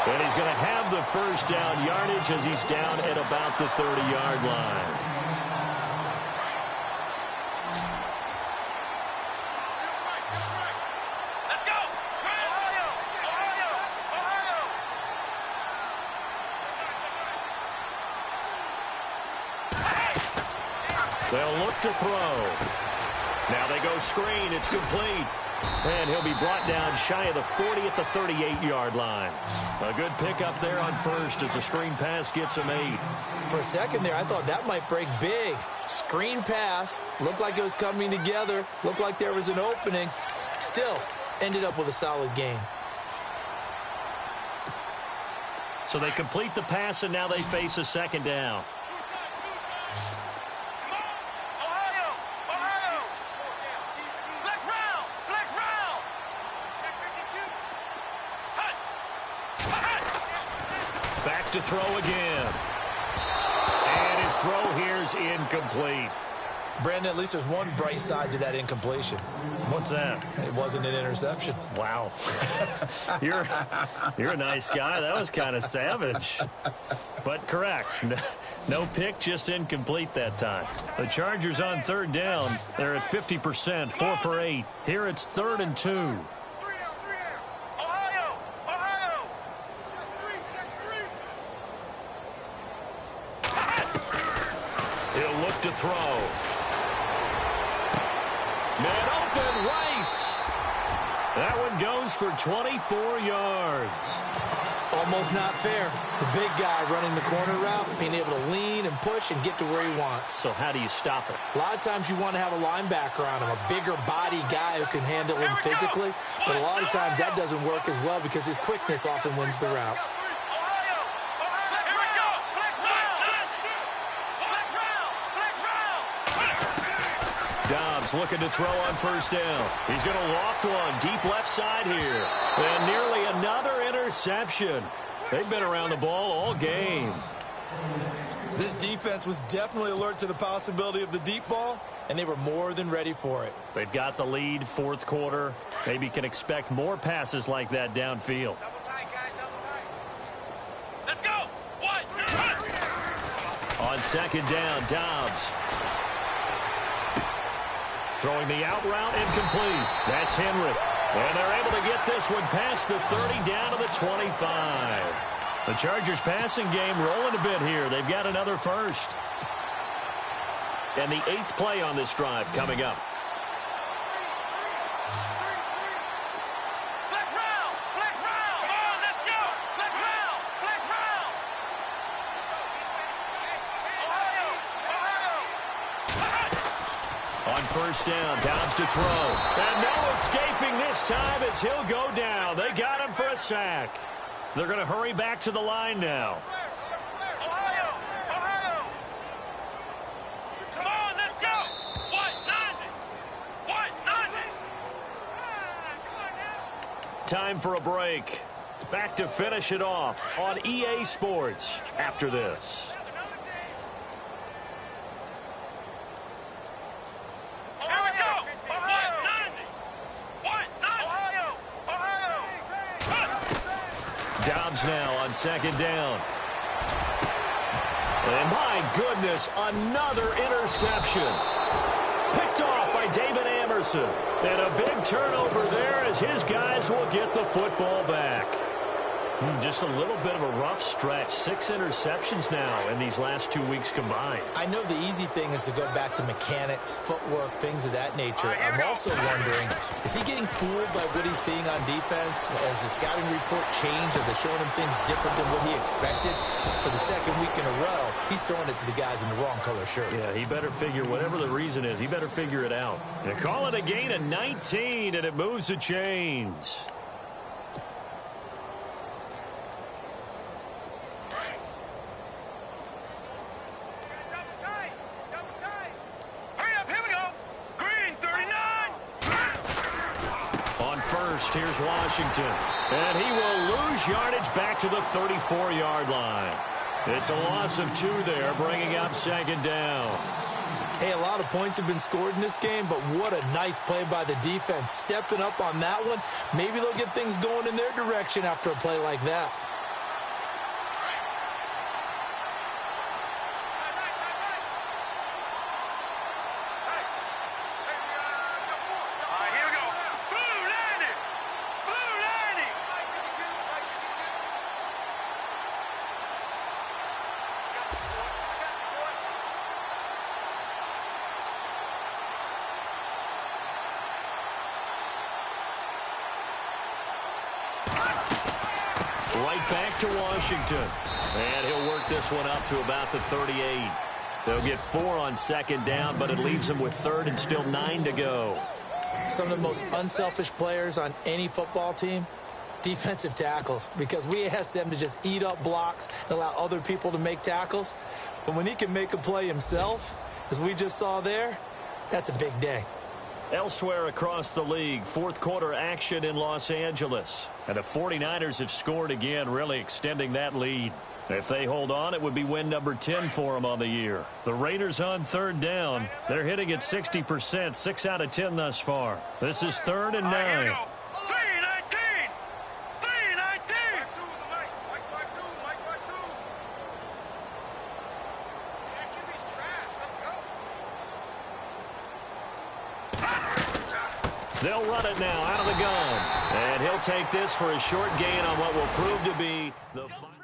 And he's going to have the first down yardage as he's down at about the 30-yard line. Let's go! Ohio! Ohio! Ohio! They'll look to throw. Now they go screen. It's complete. And he'll be brought down shy of the 40 at the 38-yard line. A good pickup there on first as the screen pass gets him 8. For a second there, I thought that might break big. Screen pass. Looked like it was coming together. Looked like there was an opening. Still, ended up with a solid game. So they complete the pass, and now they face a 2nd down. Ohio! Ohio! Flex round! Flex round! Back to throw again. And his throw here's incomplete. Brandon, at least there's one bright side to that incompletion. What's that? It wasn't an interception. Wow. You're a nice guy. That was kind of savage. But correct. No pick, just incomplete that time. The Chargers on 3rd down. They're at 50%, 4 for 8. Here it's 3rd and 2. Ohio! Ohio! He'll look to throw. Man open, Rice. That one goes for 24 yards. Almost not fair. The big guy running the corner route, being able to lean and push and get to where he wants. So how do you stop it? A lot of times you want to have a linebacker on him, a bigger body guy who can handle him physically. But a lot of times that doesn't work as well because his quickness often wins the route. Ohio! Ohio! Here we go! Flex round! Flex round! Flex round! Dobbs looking to throw on first down. He's going to loft one deep left side here. And nearly another interception. They've been around the ball all game. This defense was definitely alert to the possibility of the deep ball, and they were more than ready for it. They've got the lead, 4th quarter. Maybe can expect more passes like that downfield. Double tight, guys, double tight. Let's go! 1, 2, 1! On 2nd down, Dobbs. Throwing the out route incomplete. That's Henry. And they're able to get this one past the 30 down to the 25. The Chargers passing game rolling a bit here. They've got another first. And the 8th play on this drive coming up. On first down, Downs to throw. And no escaping this time as he'll go down. They got him for a sack. They're going to hurry back to the line now. Ohio! Ohio! Come on, let's go! What? 90! What? 90! Time for a break. Back to finish it off on EA Sports after this. Here we go! Ohio! 90! What? 90! Ohio! Ohio! Dobbs now on second down. And my goodness, another interception. Picked off by David Amerson. And a big turnover there as his guys will get the football back. Just a little bit of a rough stretch. 6 interceptions now in these last 2 wees combined. I know the easy thing is to go back to mechanics, footwork, things of that nature. I'm also wondering, is he getting fooled by what he's seeing on defense? Has the scouting report changed? Are they showing him things different than what he expected? For the second week in a row, he's throwing it to the guys in the wrong color shirts. Yeah, he better figure, whatever the reason is, he better figure it out. They call it a gain of 19, and it moves the chains. Here's Washington, and he will lose yardage back to the 34-yard line. It's a loss of 2 there, bringing up second down. Hey, a lot of points have been scored in this game, but what a nice play by the defense. Stepping up on that one, maybe they'll get things going in their direction after a play like that. Right back to Washington. And he'll work this one up to about the 38. They'll get 4 on second down, but it leaves them with 3rd and still 9 to go. Some of the most unselfish players on any football team, defensive tackles, because we ask them to just eat up blocks and allow other people to make tackles. But when he can make a play himself, as we just saw there, that's a big day. Elsewhere across the league, 4th quarter action in Los Angeles. And the 49ers have scored again, really extending that lead. If they hold on, it would be win number 10 for them on the year. The Raiders on 3rd down. They're hitting at 60%, 6 out of 10 thus far. This is 3rd and 9. They'll run it now out of the gun. And he'll take this for a short gain on what will prove to be the final.